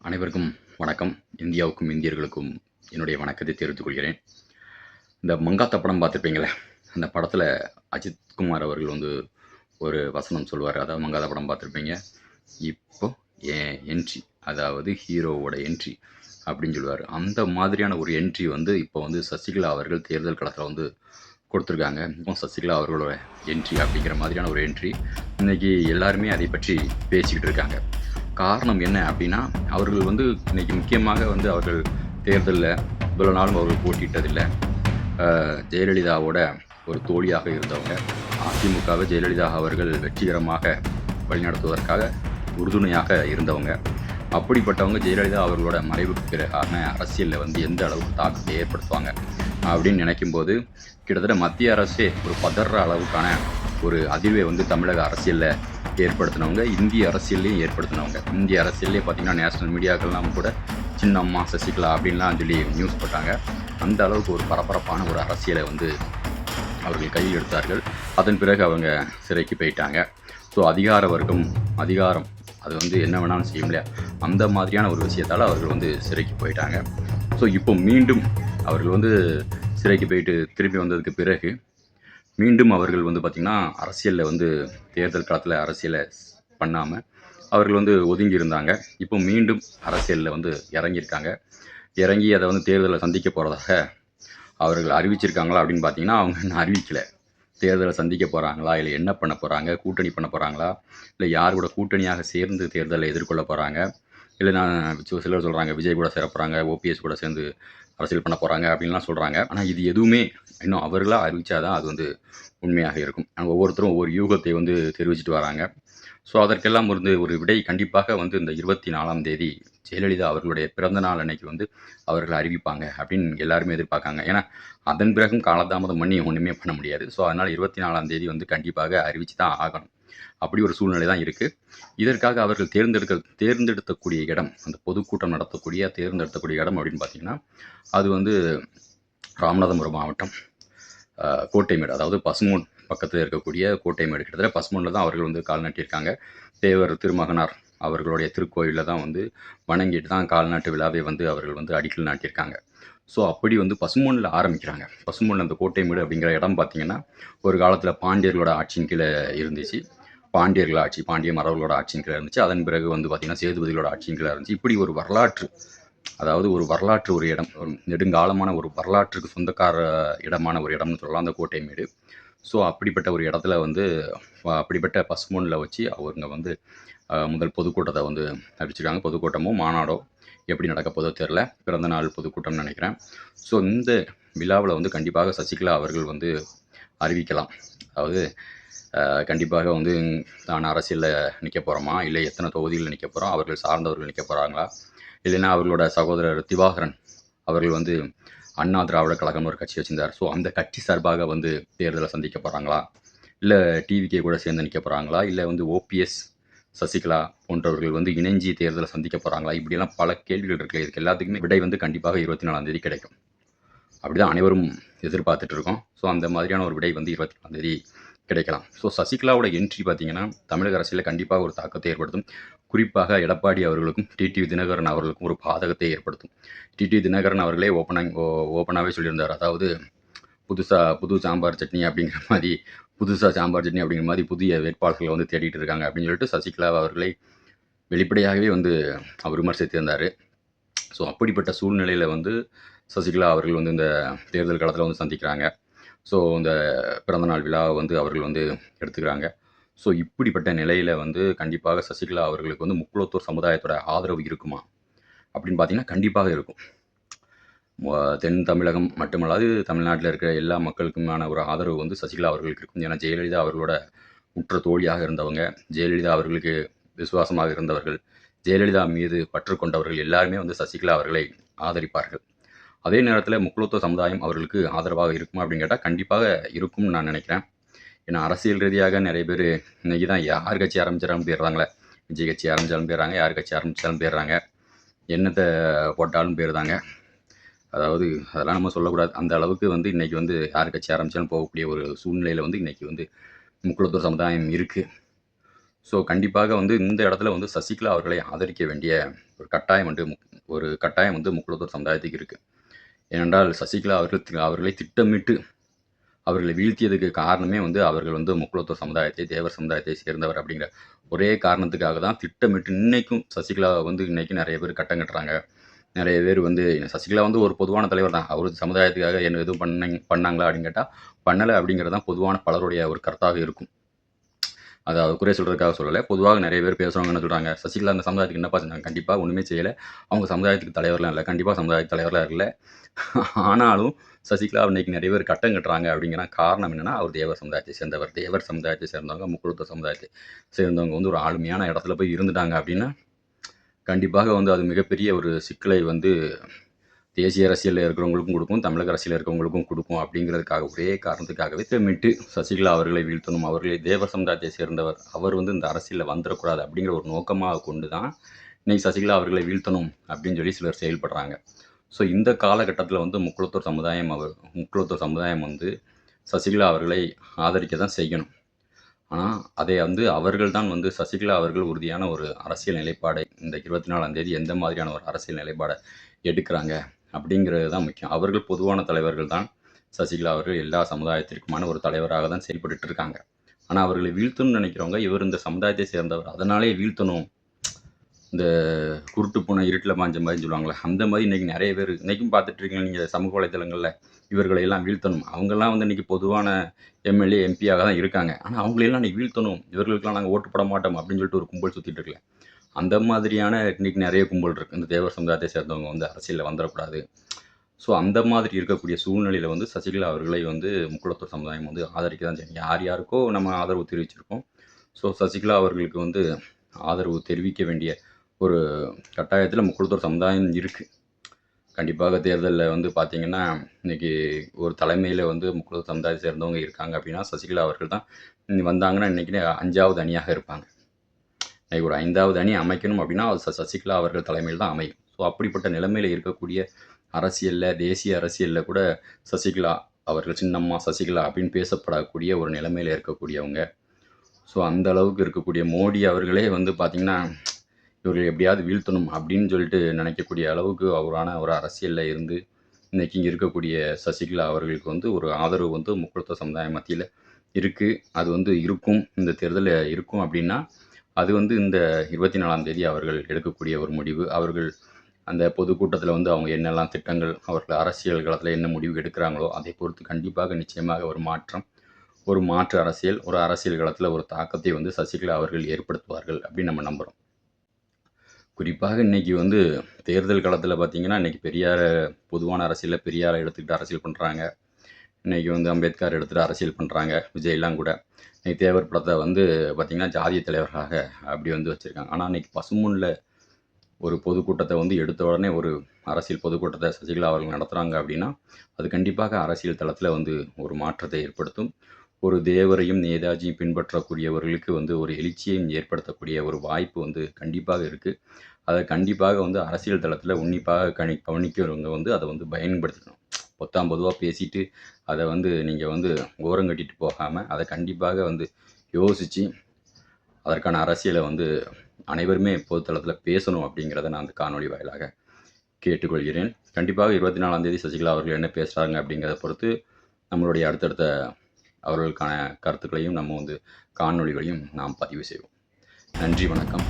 அனைவருக்கும் வணக்கம். இந்தியாவுக்கும் இந்தியர்களுக்கும் என்னுடைய வணக்கத்தை தெரிவித்துக் கொள்கிறேன். இந்த மங்காத்தா படம் பார்த்துருப்பீங்களே, அந்த படத்தில் அஜித்குமார் அவர்கள் ஒரு வசனம் சொல்லுவார். அதாவது மங்காத்தா படம் பார்த்துருப்பீங்க. இப்போ என் என்ட்ரி, அதாவது ஹீரோவோட என்ட்ரி அப்படின்னு சொல்லுவார். அந்த மாதிரியான ஒரு என்ட்ரி இப்போ சசிகலா அவர்கள் தேர்தல் களத்தில் கொடுத்துருக்காங்க. இப்போ சசிகலா அவர்களோட என்ட்ரி அப்படிங்கிற மாதிரியான ஒரு என்ட்ரி இன்றைக்கி எல்லாருமே அதை பற்றி பேசிக்கிட்டு இருக்காங்க. காரணம் என்ன அப்படின்னா, அவர்கள் இன்றைக்கி முக்கியமாக அவர்கள் தேர்தலில் இவ்வளோ நாளும் அவர்கள் போட்டியிட்டதில்லை. ஜெயலலிதாவோட ஒரு தோழியாக இருந்தவங்க. அதிமுகவை ஜெயலலிதா அவர்கள் வெற்றிகரமாக வழிநடத்துவதற்காக உறுதுணையாக இருந்தவங்க. அப்படிப்பட்டவங்க ஜெயலலிதா அவர்களோட மறைவுக்கு பிறகான அரசியலில் எந்த அளவுக்கு தாக்கத்தை ஏற்படுத்துவாங்க அப்படின்னு நினைக்கும்போது, கிட்டத்தட்ட மத்திய அரசே ஒரு பதற அளவுக்கான ஒரு அதிர்வை தமிழக அரசியலில் ஏற்படுத்தினவங்க, இந்திய அரசியல்லையும் ஏற்படுத்தினவங்க. இந்திய அரசியல்லே பார்த்திங்கன்னா நேஷ்னல் மீடியாக்கள்லாம் கூட சின்னம்மா சசிகலா அப்படின்லாம் சொல்லி நியூஸ் போட்டாங்க. அந்த அளவுக்கு ஒரு பரபரப்பான ஒரு அரசியலை அவர்கள் கையில் எடுத்தார்கள். அதன் பிறகு அவங்க சிறைக்கு போயிட்டாங்க. ஸோ அதிகார வர்க்கம், அதிகாரம் அது என்ன வேணாலும் செய்ய முடியாது. அந்த மாதிரியான ஒரு விஷயத்தால் அவர்கள் சிறைக்கு போயிட்டாங்க. ஸோ இப்போ மீண்டும் அவர்கள் சிறைக்கு போயிட்டு திரும்பி வந்ததுக்கு பிறகு மீண்டும் அவர்கள் பார்த்திங்கன்னா அரசியலில் தேர்தல் காலத்தில் அரசியலை பண்ணாமல் அவர்கள் ஒதுங்கி இருந்தாங்க. இப்போ மீண்டும் அரசியலில் இறங்கியிருக்காங்க. இறங்கி அதை தேர்தலை சந்திக்க போகிறதாக அவர்கள் அறிவிச்சிருக்காங்களா அப்படின்னு பார்த்தீங்கன்னா, அவங்க இன்னும் அறிவிக்கலை. தேர்தலை சந்திக்க போகிறாங்களா, இல்லை என்ன பண்ண போகிறாங்க, கூட்டணி பண்ண போகிறாங்களா, இல்லை யார் கூட கூட்டணியாக சேர்ந்து தேர்தலை எதிர்கொள்ள போகிறாங்க, இல்லை சிலர் சொல்கிறாங்க விஜய் கூட சேர போகிறாங்க, ஓபிஎஸ் கூட சேர்ந்து அரசியல் பண்ண போகிறாங்க அப்படின்லாம் சொல்கிறாங்க. ஆனால் இது எதுவுமே இன்னும் அவர்களாக அறிவித்தாதான் அது உண்மையாக இருக்கும். ஒவ்வொருத்தரும் ஒவ்வொரு யூகத்தை தெரிவிச்சிட்டு வராங்க. ஸோ அதற்கெல்லாம் ஒரு விடை கண்டிப்பாக இந்த 24ஆம் தேதி ஜெயலலிதா அவர்களுடைய பிறந்த நாள் அன்னைக்கு அவர்கள் அறிவிப்பாங்க அப்படின்னு எல்லாருமே எதிர்பார்க்காங்க. ஏன்னா அதன் பிறகும் காலதாமதம் பண்ணி ஒன்றுமே பண்ண முடியாது. ஸோ அதனால் 24ஆம் தேதி கண்டிப்பாக அறிவித்து தான் ஆகணும். அப்படி ஒரு சூழ்நிலை தான் இருக்குது. இதற்காக அவர்கள் தேர்ந்தெடுக்கக்கூடிய இடம், அந்த பொதுக்கூட்டம் தேர்ந்தெடுக்கக்கூடிய இடம் அப்படின்னு பார்த்திங்கன்னா, அது ராமநாதபுரம் மாவட்டம் கோட்டைமேடு, அதாவது பசும்பொன் பக்கத்தில் இருக்கக்கூடிய கோட்டைமேடு. கிட்டத்தட்ட பசும்பொன்னில் தான் அவர்கள் கால் நாட்டியிருக்காங்க. தேவர் திருமகனார் அவர்களுடைய திருக்கோயிலில் தான் வணங்கிட்டு தான் கால் நாட்டு விழாவை அவர்கள் அடிக்கல் நாட்டியிருக்காங்க. ஸோ அப்படி பசும்பொன்னில் ஆரம்பிக்கிறாங்க. பசும்பொன் அந்த கோட்டைமேடு அப்படிங்கிற இடம் பார்த்திங்கன்னா, ஒரு காலத்தில் பாண்டியர்களோட ஆட்சியின் கீழே இருந்துச்சு. பாண்டியர்கள் ஆட்சி, பாண்டிய மரபர்களோட ஆட்சியின் கீழே இருந்துச்சு. அதன் பிறகு பார்த்திங்கன்னா சேதுபதிகளோட ஆட்சியின் கீழே இருந்துச்சு. இப்படி ஒரு வரலாற்று, அதாவது ஒரு வரலாற்று ஒரு இடம், ஒரு நெடுங்காலமான ஒரு வரலாற்றுக்கு சொந்தக்கார இடமான ஒரு இடம்னு சொல்லலாம் அந்த கோட்டைமேடு. ஸோ அப்படிப்பட்ட ஒரு இடத்துல அப்படிப்பட்ட பசும்பொன்னில் வச்சு அவங்க முதல் பொதுக்கூட்டத்தை அறிவிச்சிருக்காங்க. பொதுக்கூட்டமோ மாநாடோ எப்படி நடக்க போதோ தெரில, பிறந்தநாள் பொதுக்கூட்டம்னு நினைக்கிறேன். ஸோ இந்த விழாவில் கண்டிப்பாக சசிகலா அவர்கள் அறிவிக்கலாம். அதாவது கண்டிப்பாக தான் அரசியலில் நிற்க போகிறோமா, இல்லை எத்தனை தொகுதிகளில் நிற்க போகிறோம், அவர்கள் சார்ந்தவர்கள் நிற்க போகிறாங்களா, இல்லைன்னா அவர்களோட சகோதரர் திவாகரன் அவர்கள் அண்ணா திராவிட கழகம்னு ஒரு கட்சி வச்சிருந்தார். ஸோ அந்த கட்சி சார்பாக தேர்தலை சந்திக்க போகிறாங்களா, இல்லை டிவிகே கூட சேர்ந்து நிற்க போகிறாங்களா, இல்லை ஓபிஎஸ் சசிகலா போன்றவர்கள் இணைஞ்சி தேர்தலை சந்திக்க போகிறாங்களா, இப்படியெல்லாம் பல கேள்விகள் இருக்குது. இதுக்கு எல்லாத்துக்குமே விடை கண்டிப்பாக 24ஆம் தேதி கிடைக்கும். அப்படி தான் அனைவரும் எதிர்பார்த்துட்டு இருக்கோம். ஸோ அந்த மாதிரியான ஒரு விடை 24ஆம் தேதி கிடைக்கலாம். ஸோ சசிகலாவோட என்ட்ரி பார்த்திங்கன்னா தமிழக அரசியலில் கண்டிப்பாக ஒரு தாக்கத்தை ஏற்படுத்தும். குறிப்பாக எடப்பாடி அவர்களுக்கும் டிடிவி தினகரன் அவர்களுக்கும் ஒரு பாதகத்தை ஏற்படுத்தும். டிடிவி தினகரன் அவர்களே ஓப்பனாகவே சொல்லியிருந்தார். அதாவது புது சாம்பார் சட்னி அப்படிங்கிற மாதிரி, புதுசாக சாம்பார் சட்னி அப்படிங்கிற மாதிரி புதிய வேட்பாளர்களை தேடிட்டு இருக்காங்க அப்படின்னு சொல்லிட்டு சசிகலா அவர்களை வெளிப்படையாகவே அவர் விமர்சித்திருந்தார். ஸோ அப்படிப்பட்ட சூழ்நிலையில் சசிகலா அவர்கள் இந்த தேர்தல் காலத்தில் சந்திக்கிறாங்க. ஸோ இந்த பிறந்தநாள் விழாவை அவர்கள் எடுத்துக்கிறாங்க. ஸோ இப்படிப்பட்ட நிலையில் கண்டிப்பாக சசிகலா அவர்களுக்கு முக்குளத்தூர் சமுதாயத்தோட ஆதரவு இருக்குமா அப்படின்னு பார்த்தீங்கன்னா கண்டிப்பாக இருக்கும். தென் தமிழகம் மட்டுமல்லாது தமிழ்நாட்டில் இருக்கிற எல்லா மக்களுக்குமான ஒரு ஆதரவு சசிகலா அவர்களுக்கு இருக்கும். ஏன்னா ஜெயலலிதா அவர்களோட உற்ற தோழியாக இருந்தவங்க, ஜெயலலிதா அவர்களுக்கு விசுவாசமாக இருந்தவர்கள், ஜெயலலிதா மீது பற்று கொண்டவர்கள் எல்லாருமே சசிகலா அவர்களை ஆதரிப்பார்கள். அதே நேரத்தில் முக்குளத்தூர் சமுதாயம் அவர்களுக்கு ஆதரவாக இருக்குமா அப்படின்னு கேட்டால் கண்டிப்பாக இருக்கும்னு நான் நினைக்கிறேன். ஏன்னா அரசியல் ரீதியாக நிறைய பேர் இன்றைக்கி தான் யார் கட்சி ஆரம்பிச்சாலும் போயிடுறாங்களே. விஜய் கட்சி ஆரம்பித்தாலும் போயிடுறாங்க, யார் கட்சி ஆரம்பித்தாலும் போயிடுறாங்க, என்னத்தை போட்டாலும் போயிடுறாங்க. அதாவது அதெல்லாம் நம்ம சொல்லக்கூடாது. அந்த அளவுக்கு இன்றைக்கி யார் கட்சி ஆரம்பித்தாலும் போகக்கூடிய ஒரு சூழ்நிலையில் இன்றைக்கி முக்குளத்தூர் சமுதாயம் இருக்குது. ஸோ கண்டிப்பாக வந்து இந்த இடத்துல வந்து சசிகலா அவர்களை ஆதரிக்க வேண்டிய ஒரு கட்டாயம் வந்து முக்குளத்தூர் சமுதாயத்துக்கு இருக்குது. ஏனென்றால் சசிகலா அவர்களை திட்டமிட்டு அவர்களை வீழ்த்தியதுக்கு காரணமே வந்து அவர்கள் வந்து முக்குளத்தூர் சமுதாயத்தை, தேவர் சமுதாயத்தை சேர்ந்தவர் அப்படிங்கிற ஒரே காரணத்துக்காக தான் திட்டமிட்டு இன்னைக்கும் சசிகலாவை வந்து இன்னைக்கு நிறைய பேர் கட்டம் கட்டுறாங்க. நிறைய பேர் வந்து சசிகலா வந்து ஒரு பொதுவான தலைவர் தான். அவரு சமுதாயத்துக்காக என்ன எதுவும் பண்ணாங்களா அப்படின்னு கேட்டா, பண்ணல அப்படிங்கிறது தான் பொதுவான பலருடைய ஒரு கருத்தாக இருக்கும். அதாவது குறை சொல்றதுக்காக சொல்லல. பொதுவாக நிறைய பேர் பேசுறவங்க என்ன சொல்றாங்க, சசிகலா அந்த சமுதாயத்துக்கு என்னப்பா செஞ்சாங்க? கண்டிப்பா ஒண்ணுமே செய்யல. அவங்க சமுதாயத்துக்கு தலைவர்லாம் இல்ல. கண்டிப்பா சமுதாயத்துக்கு தலைவர்லாம் இல்ல. ஆனாலும் சசிகலா இன்னைக்கு நிறைய பேர் கட்டம் கட்டுறாங்க அப்படிங்கிற காரணம் என்னன்னா, அவர் தேவர் சமுதாயத்தை சேர்ந்தவர். தேவர் சமுதாயத்தை சேர்ந்தவங்க, முக்குளத்தூர் சமுதாயத்தை சேர்ந்தவங்க வந்து ஒரு ஆளுமையான இடத்துல போய் இருந்துட்டாங்க அப்படின்னா, கண்டிப்பாக வந்து அது மிகப்பெரிய ஒரு சிக்கலை வந்து தேசிய அரசியலில் இருக்கிறவங்களுக்கும் கொடுக்கும், தமிழக அரசியலில் இருக்கிறவங்களுக்கும் கொடுக்கும் அப்படிங்கிறதுக்காக ஒரே காரணத்துக்காகவே திட்டமிட்டு சசிகலா அவர்களை வீழ்த்தணும். அவர்களை தேவர் சமுதாயத்தை சேர்ந்தவர். அவர் வந்து இந்த அரசியலில் வந்துடக்கூடாது அப்படிங்கிற ஒரு நோக்கமாக கொண்டு தான் இன்னைக்கு சசிகலா அவர்களை வீழ்த்தணும் அப்படின்னு சொல்லி சிலர் செயல்படுறாங்க. ஸோ இந்த காலகட்டத்தில் வந்து முக்குளத்தூர் சமுதாயம் வந்து சசிகலா அவர்களை ஆதரிக்க தான் செய்யணும். ஆனால் அதை வந்து அவர்கள் தான் வந்து சசிகலா அவர்கள் உறுதியான ஒரு அரசியல் நிலைப்பாடை இந்த 24ஆம் தேதி எந்த மாதிரியான ஒரு அரசியல் நிலைப்பாடை எடுக்கிறாங்க அப்படிங்கிறது தான் முக்கியம். அவர்கள் பொதுவான தலைவர்கள் தான். சசிகலா அவர்கள் எல்லா சமுதாயத்திற்குமான ஒரு தலைவராக தான் செயல்பட்டுட்டு இருக்காங்க. ஆனால் அவர்களை வீழ்த்தணும்னு நினைக்கிறவங்க, இவர் இந்த சமுதாயத்தை சேர்ந்தவர், அதனாலே வீழ்த்தணும். இந்த குருட்டு பூனை இருட்டில் பாய்ஞ்ச மாதிரி சொல்லுவாங்களே, அந்த மாதிரி இன்னைக்கு நிறைய பேர் இன்னைக்கும் பார்த்துட்டு இருக்கீங்க நீங்கள் சமூக வலைதளங்களில். இவர்களை எல்லாம் வீழ்த்தணும். அவங்கெல்லாம் வந்து இன்னைக்கு பொதுவான எம்எல்ஏ, எம்பியாக தான் இருக்காங்க. ஆனால் அவங்களையெல்லாம் இன்னைக்கு வீழ்த்தணும். இவர்களுக்கெல்லாம் நாங்கள் ஓட்டு போட மாட்டோம் அப்படின்னு சொல்லிட்டு ஒரு கும்பல் சுற்றிட்டு இருக்குல்ல. அந்த மாதிரியான இன்னைக்கு நிறைய கும்பல் இருக்குது. இந்த தேவர் சமுதாயத்தை சேர்ந்தவங்க வந்து அரசியலில் வந்துடக்கூடாது. ஸோ அந்த மாதிரி இருக்கக்கூடிய சூழ்நிலையில் வந்து சசிகலா அவர்களை வந்து முக்குளத்தூர் சமுதாயம் வந்து ஆதரிக்க தான் செய்யும். யார் யாருக்கோ நம்ம ஆதரவு தெரிவிச்சிருக்கோம். ஸோ சசிகலா அவர்களுக்கு வந்து ஆதரவு தெரிவிக்க வேண்டிய ஒரு கட்டாயத்தில் முக்குளத்தூர் சமுதாயம் இருக்குது. கண்டிப்பாக தேர்தலில் வந்து பார்த்தீங்கன்னா, இன்றைக்கி ஒரு தலைமையில் வந்து முக்குளத்தூர் சமுதாயத்தை சேர்ந்தவங்க இருக்காங்க அப்படின்னா, சசிகலா அவர்கள் தான் வந்தாங்கன்னா இன்றைக்கி 5வது அணியாக இருப்பாங்க. இன்றைக்கி ஒரு 5வது அணி அமைக்கணும் அப்படின்னா, அது சசிகலா அவர்கள் தலைமையில் தான் அமையும். ஸோ அப்படிப்பட்ட நிலைமையில் இருக்கக்கூடிய அரசியலில், தேசிய அரசியலில் கூட சசிகலா அவர்கள் சின்னம்மா சசிகலா அப்படின்னு பேசப்படக்கூடிய ஒரு நிலைமையில் இருக்கக்கூடியவங்க. ஸோ அந்த அளவுக்கு இருக்கக்கூடிய மோடி அவர்களே வந்து பார்த்திங்கன்னா, இவர்கள் எப்படியாவது வீழ்த்தணும் அப்படின்னு சொல்லிட்டு நினைக்கக்கூடிய அளவுக்கு அவரான ஒரு அரசியலில் இருந்து இன்றைக்கி இங்கே இருக்கக்கூடிய சசிகலா அவர்களுக்கு வந்து ஒரு ஆதரவு வந்து முக்குளத்தூர் சமுதாய மத்தியில் இருக்குது. அது வந்து இருக்கும், இந்த தேர்தலில் இருக்கும் அப்படின்னா, அது வந்து இந்த 24ஆம் தேதி அவர்கள் எடுக்கக்கூடிய ஒரு முடிவு. அவர்கள் அந்த பொதுக்கூட்டத்தில் வந்து அவங்க என்னெல்லாம் திட்டங்கள், அவர்கள் அரசியல் களத்தில் என்ன முடிவு எடுக்கிறாங்களோ அதை பொறுத்து கண்டிப்பாக நிச்சயமாக ஒரு மாற்று அரசியல், ஒரு அரசியல் களத்தில் ஒரு தாக்கத்தை வந்து சசிகலா அவர்கள் ஏற்படுத்துவார்கள் அப்படின்னு நம்ம நம்புகிறோம். குறிப்பாக இன்றைக்கி வந்து தேர்தல் களத்தில் பார்த்திங்கன்னா, இன்றைக்கி பொதுவான அரசியலில் பெரியாரை எடுத்துக்கிட்டு அரசியல் பண்ணுறாங்க. இன்றைக்கி வந்து அம்பேத்கர் எடுத்துகிட்டு அரசியல் பண்ணுறாங்க. விஜய்லாம் கூட இன்றைக்கி தேவர் படத்தை வந்து பார்த்திங்கன்னா, ஜாதிய தலைவர்களாக அப்படி வந்து வச்சுருக்காங்க. ஆனால் இன்றைக்கி பசும்பொன்னில் ஒரு பொதுக்கூட்டத்தை வந்து எடுத்த உடனே ஒரு அரசியல் பொதுக்கூட்டத்தை சசிகலா அவர்கள் நடத்துகிறாங்க அப்படின்னா, அது கண்டிப்பாக அரசியல் தளத்தில் வந்து ஒரு மாற்றத்தை ஏற்படுத்தும். ஒரு தேவரையும் நேதாஜியும் பின்பற்றக்கூடியவர்களுக்கு வந்து ஒரு எழுச்சியையும் ஏற்படுத்தக்கூடிய ஒரு வாய்ப்பு வந்து கண்டிப்பாக இருக்குது. அதை கண்டிப்பாக வந்து அரசியல் தளத்தில் உன்னிப்பாக கவனிக்கிறவங்க வந்து அதை வந்து பயன்படுத்திக்கணும். பொதுவாக பேசிட்டு அதை வந்து நீங்கள் வந்து ஓரங்கட்டிட்டு போகாமல் அதை கண்டிப்பாக வந்து யோசித்து அதற்கான அரசியலை வந்து அனைவருமே பொதுத்தளத்தில் பேசணும் அப்படிங்கிறத நான் அந்த காணொலி வாயிலாக கேட்டுக்கொள்கிறேன். கண்டிப்பாக 24ஆம் தேதி சசிகலா அவர்கள் என்ன பேசுகிறாங்க அப்படிங்கிறத பொறுத்து நம்மளுடைய அடுத்தடுத்த அவர்களுக்கான கருத்துக்களையும் நம்ம வந்து காணொளிகளையும் நாம் பதிவு செய்வோம். நன்றி, வணக்கம்.